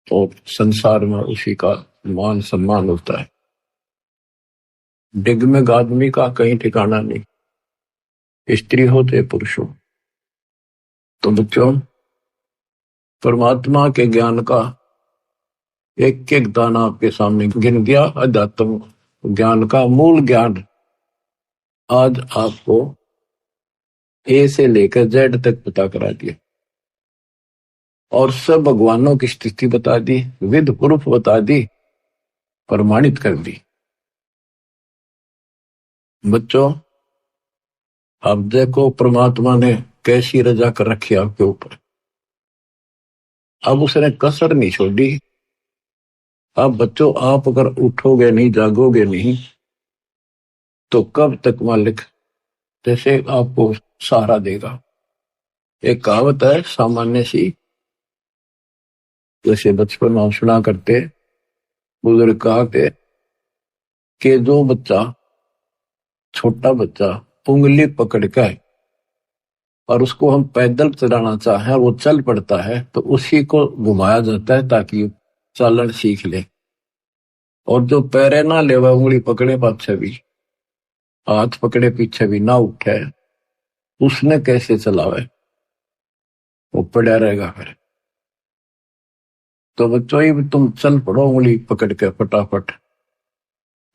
और संसार में उसी का मान सम्मान होता है। डिगमिग आदमी का कहीं ठिकाना नहीं, स्त्री हो चाहे पुरुष हो। तो बच्चों, परमात्मा के ज्ञान का एक एक दाना आपके सामने गिन गया। अध्यात्म ज्ञान का मूल ज्ञान आज आपको ए से लेकर जेड तक पता करा दिया और सब भगवानों की स्थिति बता दी, विद प्रूफ बता दी, प्रमाणित कर दी। बच्चों, अब देखो परमात्मा ने कैसी रजा कर रखी आपके ऊपर। अब उसने कसर नहीं छोड़ी। अब बच्चों, आप अगर उठोगे नहीं, जागोगे नहीं, तो कब तक मालिक जैसे आपको सहारा देगा। एक कहावत है सामान्य सी, जैसे बचपन में सुना करते, बुजुर्ग कहा कि जो बच्चा, छोटा बच्चा उंगली पकड़ के और उसको हम पैदल चलाना चाहें, वो चल पड़ता है, तो उसी को घुमाया जाता है ताकि चालन सीख ले। और जो पैरे ना ले, वह उंगली पकड़े पाछे भी, हाथ पकड़े पीछे भी ना उठे, उसने कैसे चलावे, वो पड़ा रहेगा फिर। तो बच्चों, ही तुम चल पड़ो उंगली पकड़ के फटाफट।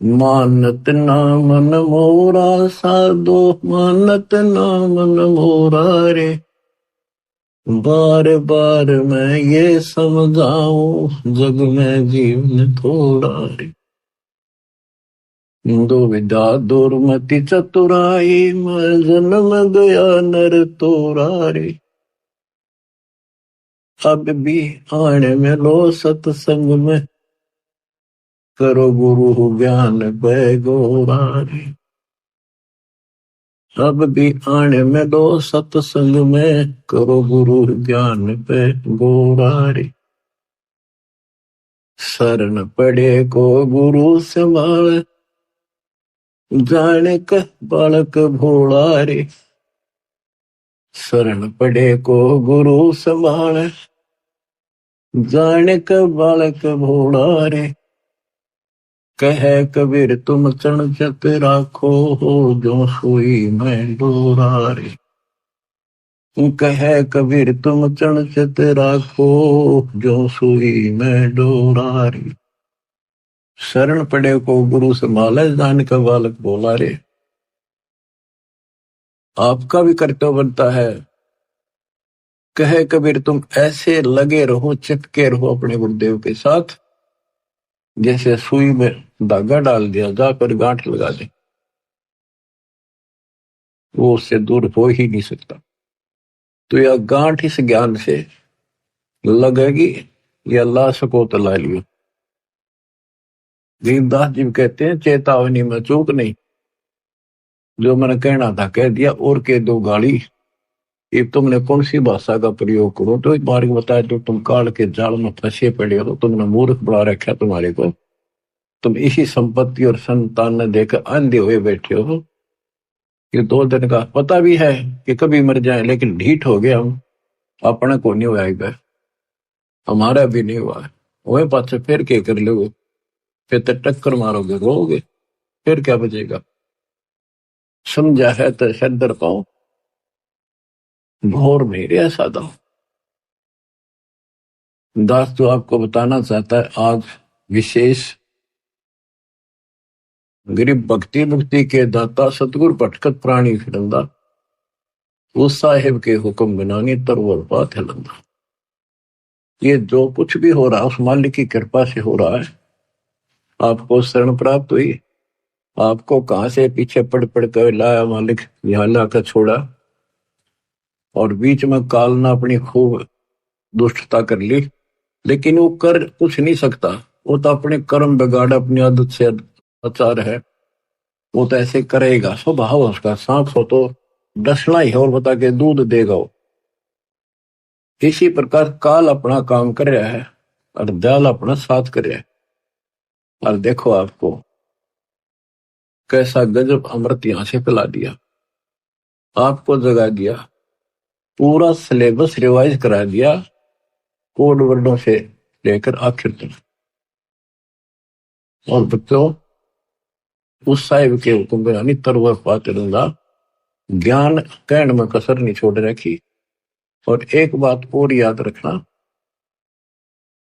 मानत ना मन मोरा साधो, मानत ना मन मोरा रे, बार बार मैं ये समझाऊं, जग में जीवन थोड़ा रे। दुविधा दुर्मति चतुराई, मैं जन्म गया नर तोरा रे। अब भी आने में लो सत्संग में, करो गुरु ज्ञान पैगोरा रे। अब भी आने में लो सत्संग में, करो गुरु ज्ञान पैगोरा रे। शरण पड़े को गुरु संभाल, जाने का बालक भोला रे। शरण पड़े को गुरु संभाल, जाने का बालक भोला रे। कहे कबीर तुम चरण चत राखो, हो जो सोई मैं डोरा रे। कहे कबीर तुम चरण चत राखो, जो सोई मैं डोरा रे। शरण पड़े को गुरु संभाले, जाने का बालक भोला रे। आपका भी कर्तव्य बनता है, कहे कबीर तुम ऐसे लगे रहो, चिपके रहो अपने गुरुदेव के साथ, जैसे सुई में धागा डाल दिया, जाकर गांठ लगा दे, वो उससे दूर हो ही नहीं सकता। तो यह गांठ इस ज्ञान से लगेगी, या ला सको तो ला लियो। गरीबदास जी कहते हैं, चेतावनी में चूक नहीं, जो मैंने कहना था कह दिया, और कह दो गाली। ये तुमने कौन सी भाषा का प्रयोग करो, तो एक बार बताया, तो तुम काल के जाल में फंसे पड़े हो, तुमने मूर्ख बड़ा रखा तुम्हारे को, तुम इसी संपत्ति और संतान ने देकर अंधे हुए बैठे हो। ये 2 दिन का पता भी है कि कभी मर जाए, लेकिन ढीठ हो गया हम, अपने को नहीं हुआ, हमारा भी नहीं हुआ है। वही पास फिर क्या कर लोगे, फिर तो टक्कर मारोगे, रोगे, फिर क्या बचेगा। समझा है तो सदर पाओ, भोर मेरे सादा। दास जो आपको बताना चाहता है आज विशेष, गरीब भक्ति मुक्ति के दाता सतगुरु भटकत प्राणी फिरंदा, उस साहेब के हुक्म बिनानी तरवर बात है लंदा। ये जो कुछ भी हो रहा है उस मालिक की कृपा से हो रहा है। आपको शरण प्राप्त हुई, आपको कहां से पीछे पड़ पड़ कर लाया मालिक, यहां लाकर छोड़ा, और बीच में काल ने अपनी खूब दुष्टता कर ली, लेकिन वो कर कुछ नहीं सकता, वो तो अपने कर्म बिगाड़, अपनी आदत से आचार है, वो तो ऐसे करेगा, स्वभाव उसका। सांप हो तो डसना ही है, और बता के दूध देगा वो। इसी प्रकार काल अपना काम कर रहा है और दयाल अपना साथ कर रहा है। और देखो आपको कैसा गजब अमृत यहां से पिला दिया, आपको जगा दिया, पूरा सिलेबस रिवाइज करा दिया, कोड वर्डों से लेकर आखिर तक। और बच्चों उस साहिब के हुक्म में यानी तरवर पाते रंगा, ज्ञान कहने में कसर नहीं छोड़ रखी। और एक बात और याद रखना,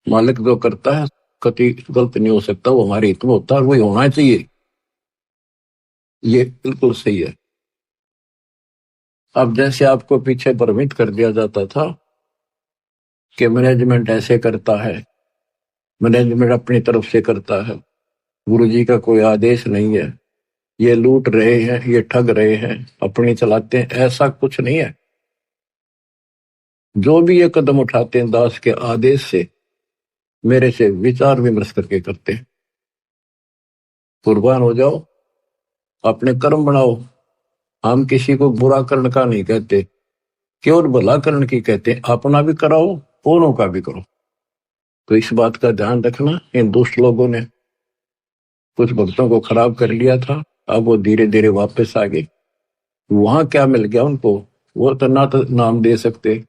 मालिक जो करता है कति गलत नहीं हो सकता, वो हमारे हित में होता है, वही होना चाहिए, ये बिल्कुल सही है। अब जैसे आपको पीछे भ्रमित कर दिया जाता था कि मैनेजमेंट ऐसे करता है, मैनेजमेंट अपनी तरफ से करता है, गुरुजी का कोई आदेश नहीं है, ये लूट रहे हैं, ये ठग रहे हैं, अपनी चलाते हैं, ऐसा कुछ नहीं है। जो भी ये कदम उठाते हैं दास के आदेश से, मेरे से विचार विमर्श करके करते हैं। कुर्बान हो जाओ, अपने कर्म बनाओ। हम किसी को बुरा करने का नहीं कहते, केवल भला करने की कहते हैं। अपना भी कराओ, औरों का भी करो। तो इस बात का ध्यान रखना। इन दुष्ट लोगों ने कुछ भक्तों को खराब कर लिया था, अब वो धीरे धीरे वापस आ गए। वहां क्या मिल गया उनको, वो तो नाम दे सकते,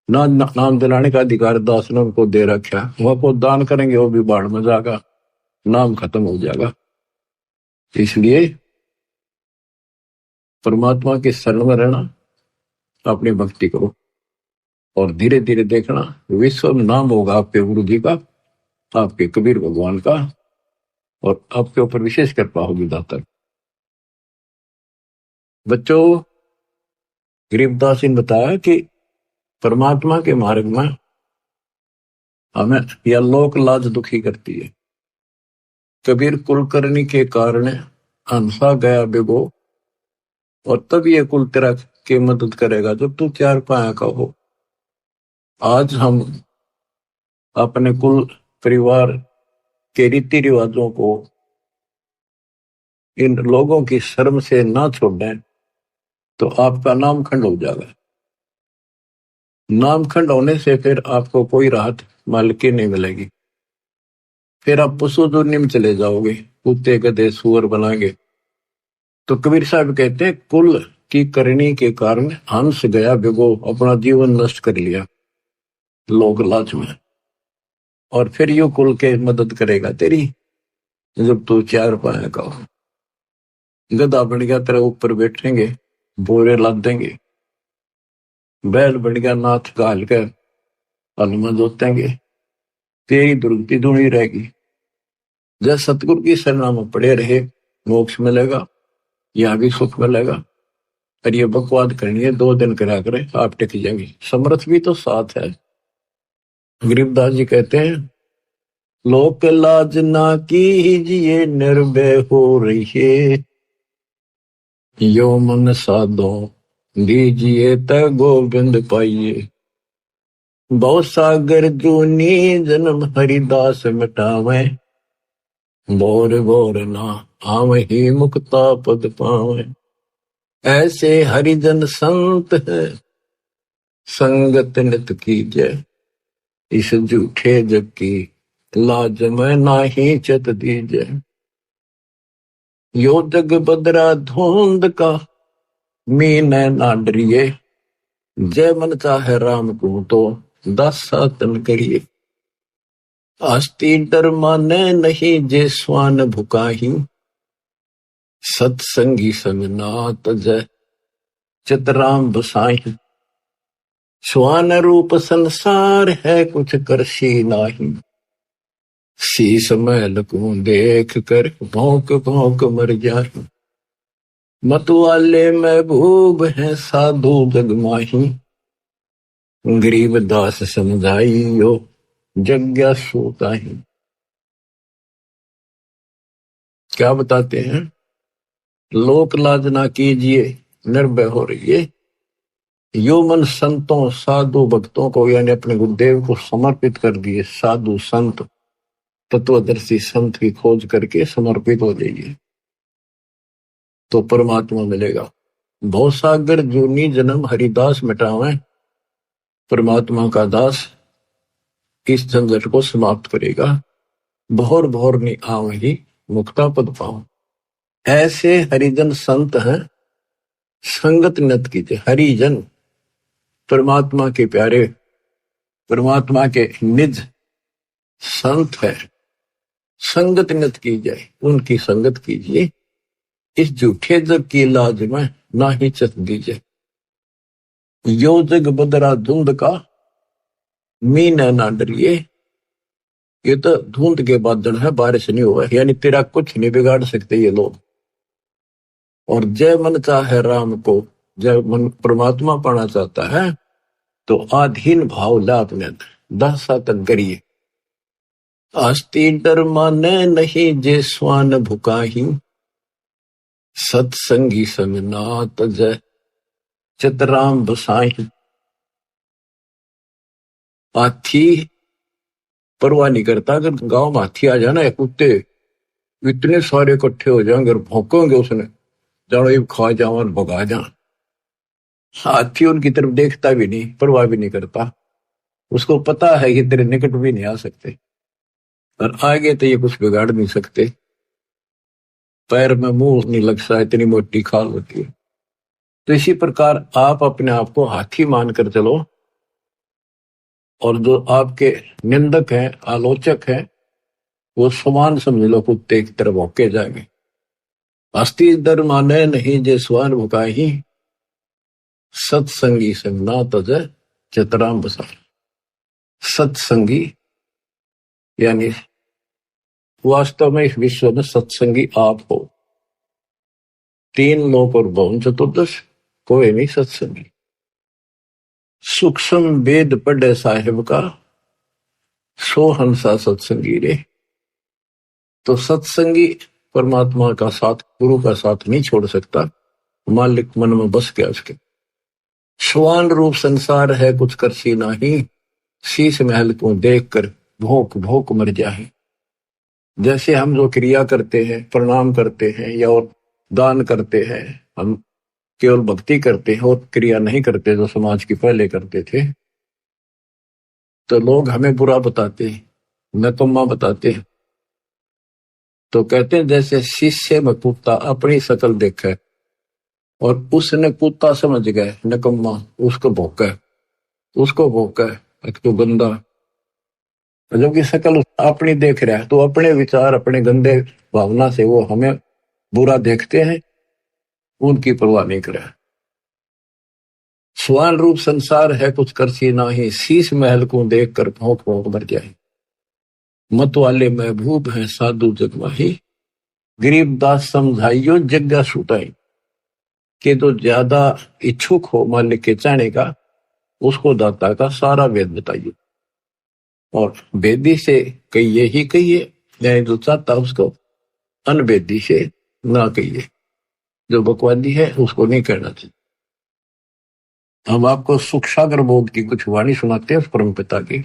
नाम दिलाने का अधिकार दास ने उनको दे रखा। वह को दान करेंगे, वो भी बाढ़ में जाएगा, नाम खत्म हो जाएगा। इसलिए परमात्मा के शरण में रहना, अपनी भक्ति करो, और धीरे धीरे देखना विश्व में नाम होगा आपके गुरु जी का, आपके कबीर भगवान का, और आपके ऊपर विशेष कृपा होगी दाता। बच्चों, गरीबदास जी ने बताया कि परमात्मा के मार्ग में हमें यह लोक लाज दुखी करती है। कबीर कुलकर्णी के कारण हंसा गया बिगो, और तब ये कुल तेरा के मदद करेगा जब तू चार पाया का हो। आज हम अपने कुल परिवार के रीति रिवाजों को, इन लोगों की शर्म से ना छोड़ें तो आपका नामखंड हो जाएगा। नामखंड होने से फिर आपको कोई राहत मालिक की नहीं मिलेगी, फिर आप पशु दुनिया में चले जाओगे, कुत्ते गधे सुअर बनाएंगे। तो कबीर साहब कहते हैं कुल की करनी के कारण हंस गया बिगो, अपना जीवन नष्ट कर लिया लोग लाज में, और फिर यू कुल के मदद करेगा तेरी जब तू चार पाया का हो। गधा बन गया तेरे ऊपर बैठेंगे, बोरे लाद देंगे, बैल बन गया नाथ घाल कर हनुमान जोतेंगे, तेरी दुर्गति धुनी रहेगी। जब सतगुरु की शरणा में पड़े रहे, मोक्ष मिलेगा, यहाँ भी सुख मिलेगा। और ये बकवाद करनी है 2 दिन करा करे, आप टिक जाएंगे। समर्थ भी तो साथ है। गरीबदास जी कहते हैं, लोक लाज ना कीजिए निर्भय हो रहिए, यो मन साधो दीजिए त गोविंद पाइए। बहु सागर जूनी जन्म हरिदास मिटावे, बोर बोर ना आवहि मुक्ता पद पावे। ऐसे हरिजन संत है संगत नित कीजय, इस झूठे जग की लाज में नाही चत दीजय। यो जग बदरा धुंध का मीन ना डरिए, जय मन चाहे राम को तो दासा तन करिए। आस्ती डर माने नहीं जे स्वान भुकाही, सत्संगी संगनात जय चितराम बसाही। स्वान रूप संसार है कुछ करसी नाही, शीस महल को देख कर भौंक भौंक मर जाही। मतवाले महबूब है साधु जगमाही, गरीब दास समझाइयो जग्ञा सोताही। क्या बताते हैं, लोक लाज ना कीजिए निर्भय हो रहिए, यो मन संतों साधु भक्तों को यानी अपने गुरुदेव को समर्पित कर दिए। साधु संत तत्वदर्शी संत की खोज करके समर्पित हो जाइए तो परमात्मा मिलेगा। भवसागर जूनी जन्म हरिदास मिटावे, परमात्मा का दास इस झंझट को समाप्त करेगा। भोर भोर नि आवही मुक्ता पद पाओ। ऐसे हरिजन संत हैं, संगत नत कीजिए। हरिजन परमात्मा के प्यारे, परमात्मा के निज संत है, संगत नत की जाए, उनकी संगत कीजिए। इस झूठे जग की लाज में ना ही चत दीजिए। यो जग बदरा धुंध का, मीन ना डरिए। ये तो धुंध के बादल है, बारिश नहीं हुआ, यानी तेरा कुछ नहीं बिगाड़ सकते ये लोग। और जय मन चाहे राम को, जय मन परमात्मा पाना चाहता है तो आधीन भाव ला अपने दशा तक करिए। आस्ती डर माने नहीं जे स्वान भुकाही, सत्संगी संग नात जय चितराम बसाही। हाथी परवाह नहीं करता, अगर गांव में हाथी आ जाना, कुत्ते इतने सारे इकट्ठे हो जाएंगे और भौंकेंगे उसने, जानो ये खा जाओ और भगा जा। हाथी उनकी तरफ देखता भी नहीं, परवाह भी नहीं करता, उसको पता है कि तेरे निकट भी नहीं आ सकते और आगे तो ये कुछ बिगाड़ नहीं सकते। पैर में मुंह नहीं लगता, इतनी मोटी खाल होती है। तो इसी प्रकार आप अपने आप को हाथी मानकर चलो, और जो आपके निंदक हैं, आलोचक हैं, वो समान समझ लो, कुत्ते की तरफ भौंके जाएंगे। अस्ति दर माने नहीं जे स्वान भुकाही, सत्संगी संग ना तज चितराम बसा। सत्संगी यानी वास्तव में इस विश्व में सत्संगी आप हो। तीन लोक और भवन चतुर्दश, कोई नहीं सत्संगी। सूक्ष्म वेद पढ़े साहिब का, सो हंसा सत्संगी रे। तो सत्संगी परमात्मा का साथ, गुरु का साथ नहीं छोड़ सकता, मालिक मन में बस गया उसके। स्वान रूप संसार है कुछ करसी नाही, शीश महल को देख कर भोंक भोंक मर जाए। जैसे हम जो क्रिया करते हैं, प्रणाम करते हैं या और दान करते हैं, हम केवल भक्ति करते हैं और क्रिया नहीं करते जो समाज की पहले करते थे, तो लोग हमें बुरा बताते हैं, नकम्मा बताते हैं। तो कहते हैं जैसे शीशे में कुत्ता अपनी शक्ल देखे और उसने कुत्ता समझ गए नकम्मा, उसको भौंका, उसको भौंका एक तो गंदा, जबकि शक्ल अपनी देख रहा है, तो अपने विचार, अपने गंदे भावना से वो हमें बुरा देखते हैं, उनकी परवाह नहीं करे। स्वान रूप संसार है कुछ करसी नाही, शीश महल को देख कर भौंक भौंक मर जाए। मत वाले महबूब है साधु जगमाही, गरीबदास समझाइयो जग्गा छूटाई। कि जो ज्यादा इच्छुक हो मालिक के चाहने का, उसको दाता का सारा वेद बताइए, और वेदी से कहिए ही कहिए, यानी जो चाहता उसको अनवेदी से ना कहिए, जो बकवादी है उसको नहीं कहना चाहिए। हम आपको सुख सागर बोध की कुछ वाणी सुनाते हैं परम पिता की।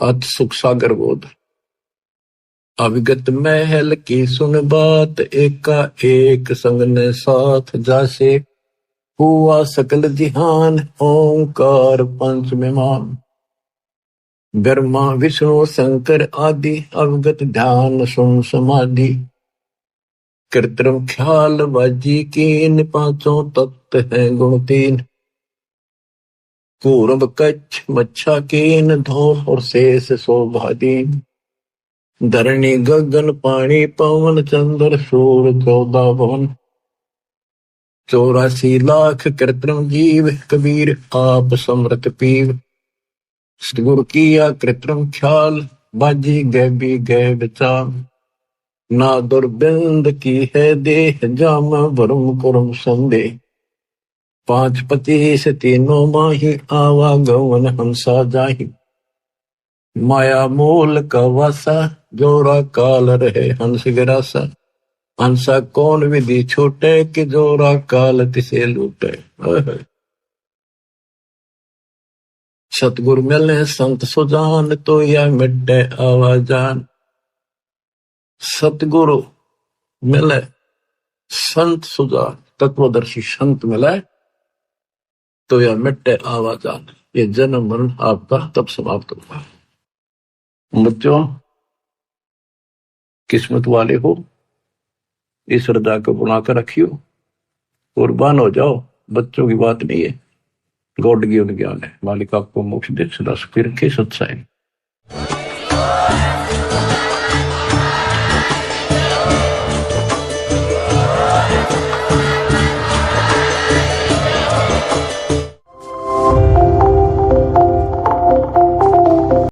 अत सुख सागर बोध। अविगत महल की सुन बात, एका एक संग ने साथ जासे। हुआ सकल जिहान ओंकार पंच में मान, ब्रह्मा विष्णु शंकर आदि अवगत ध्यान सुन समाधि। कृत्रिम ख्याल बाजी कीन पांचों तत्व हैं गुण तीन। पूर्व कच्छ मच्छा कीन धौल और शेष शोभादीन। धरणी गगन पानी पवन चंद्र सूर्य 14 भवन। 84 लाख कृत्रिम जीव कबीर आप समृत पीव। गुरु किया कृत्रिम ख्याल बाजी गैबी गै विचार। ना दुर्बिंद की है देह जाम भरम कुरम संदेह। 5-25 तीनों माही आवागमन हंसा जाहि। माया मूल का वासा जोरा काल रहे हंस गिरासा। हंसा कौन विधि छूटे कि जोरा काल तिसे लूटे। सतगुरु मिले संत सुजान तो यह मिटे आवाजान। सतगुरु मिले संत सुजान, तत्वदर्शी संत मिले तो यह मिटे आवाजान। ये जन्म मरण आपका तब समाप्त होगा। बच्चों, किस्मत वाले हो, इस हृदय को बनाकर रखियो, कुर्बान हो जाओ। बच्चों की बात नहीं है, गॉड गिवन ज्ञान है। मालिक आपको मोक्ष दे, सदा सुखी रखे, सत्साई।